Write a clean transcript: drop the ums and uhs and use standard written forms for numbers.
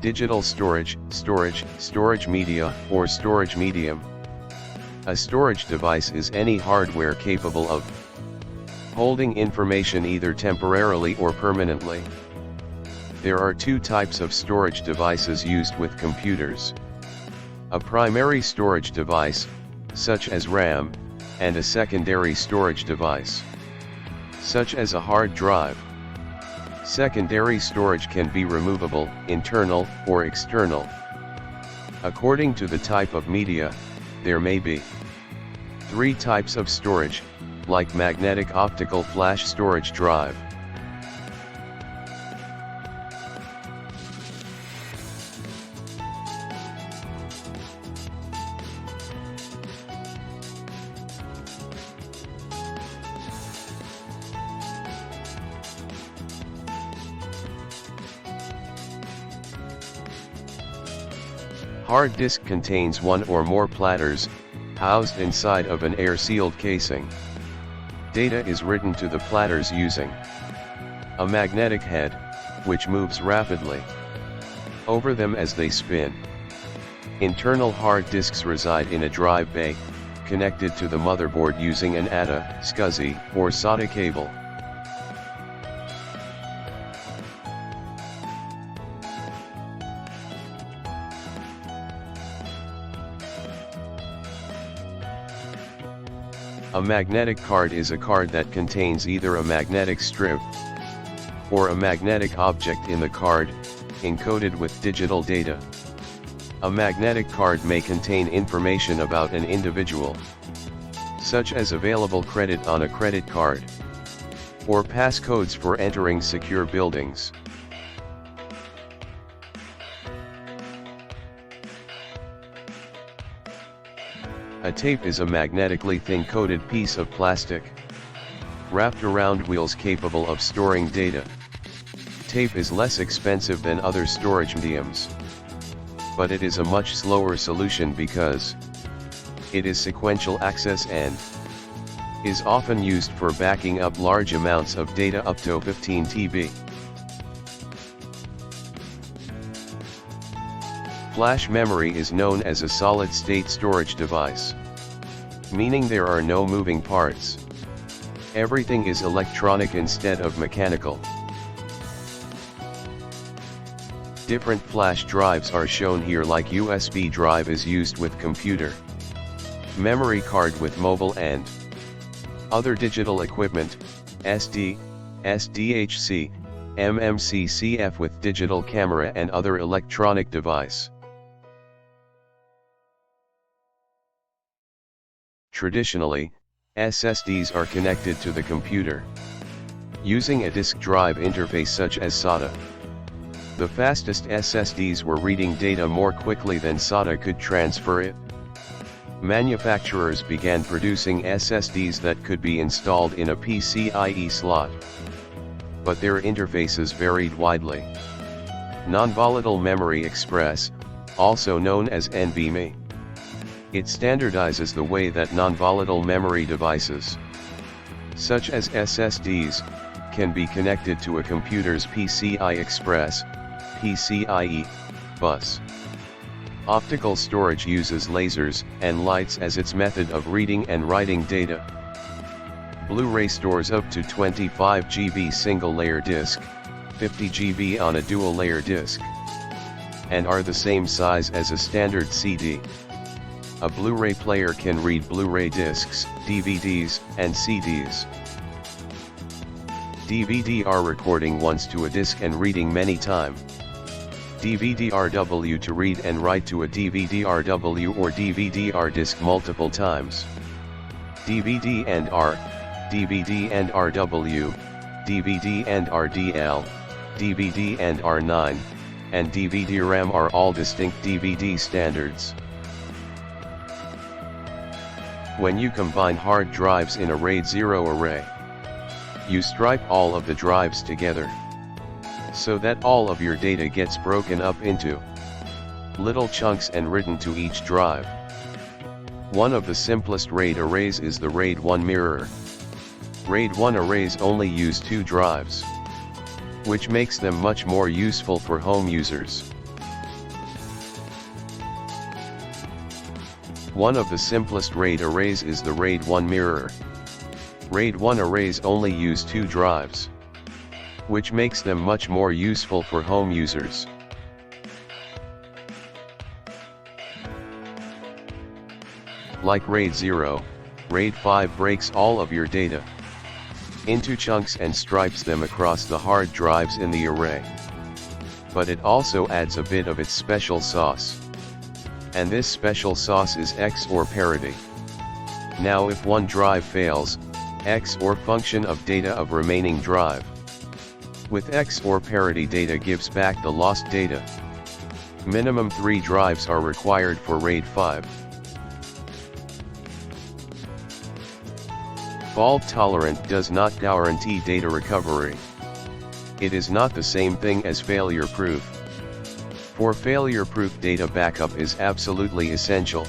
Digital storage, storage media, or storage medium. A storage device is any hardware capable of holding information either temporarily or permanently. There are two types of storage devices used with computers. A primary storage device, such as RAM, and a secondary storage device, such as a hard drive. Secondary storage can be removable, internal, or external. According to the type of media, there may be three types of storage, like magnetic optical flash storage drive. Hard disk contains one or more platters, housed inside of an air-sealed casing. Data is written to the platters using a magnetic head, which moves rapidly over them as they spin. Internal hard disks reside in a drive bay, connected to the motherboard using an ATA, SCSI, or SATA cable. A magnetic card is a card that contains either a magnetic strip or a magnetic object in the card, encoded with digital data. A magnetic card may contain information about an individual, such as available credit on a credit card, or passcodes for entering secure buildings. A tape is a magnetically thin-coated piece of plastic, wrapped around wheels capable of storing data. Tape is less expensive than other storage mediums, but it is a much slower solution because it is sequential access and is often used for backing up large amounts of data up to 15 TB. Flash memory is known as a solid-state storage device, meaning there are no moving parts. Everything is electronic instead of mechanical. Different flash drives are shown here, like USB drive is used with computer, memory card with mobile and other digital equipment, SD, SDHC, MMC/CF with digital camera and other electronic device. Traditionally, SSDs are connected to the computer using a disk drive interface such as SATA. The fastest SSDs were reading data more quickly than SATA could transfer it. Manufacturers began producing SSDs that could be installed in a PCIe slot, but their interfaces varied widely. Non-volatile memory express, also known as NVMe. It standardizes the way that non-volatile memory devices, such as SSDs, can be connected to a computer's PCI Express, PCIe, bus. Optical storage uses lasers and lights as its method of reading and writing data. Blu-ray stores up to 25 GB single-layer disc, 50 GB on a dual-layer disc, and are the same size as a standard CD. A Blu-ray player can read Blu-ray discs, DVDs, and CDs. DVD-R recording once to a disc and reading many time. DVD-RW to read and write to a DVD-RW or DVD-R disc multiple times. DVD and R, DVD and RW, DVD and RDL, DVD and R9, and DVD-RAM are all distinct DVD standards. When you combine hard drives in a RAID 0 array, you stripe all of the drives together, so that all of your data gets broken up into little chunks and written to each drive. One of the simplest RAID arrays is the RAID 1 mirror. RAID 1 arrays only use 2 drives, which makes them much more useful for home users. One of the simplest RAID arrays is the RAID 1 mirror. RAID 1 arrays only use 2 drives, which makes them much more useful for home users. Like RAID 0, RAID 5 breaks all of your data into chunks and stripes them across the hard drives in the array. But it also adds a bit of its special sauce. And this special sauce is XOR parity. Now if one drive fails, XOR function of data of remaining drive. With XOR parity, data gives back the lost data. Minimum 3 drives are required for RAID 5. Fault tolerant does not guarantee data recovery. It is not the same thing as failure proof. For failure proof, data backup is absolutely essential.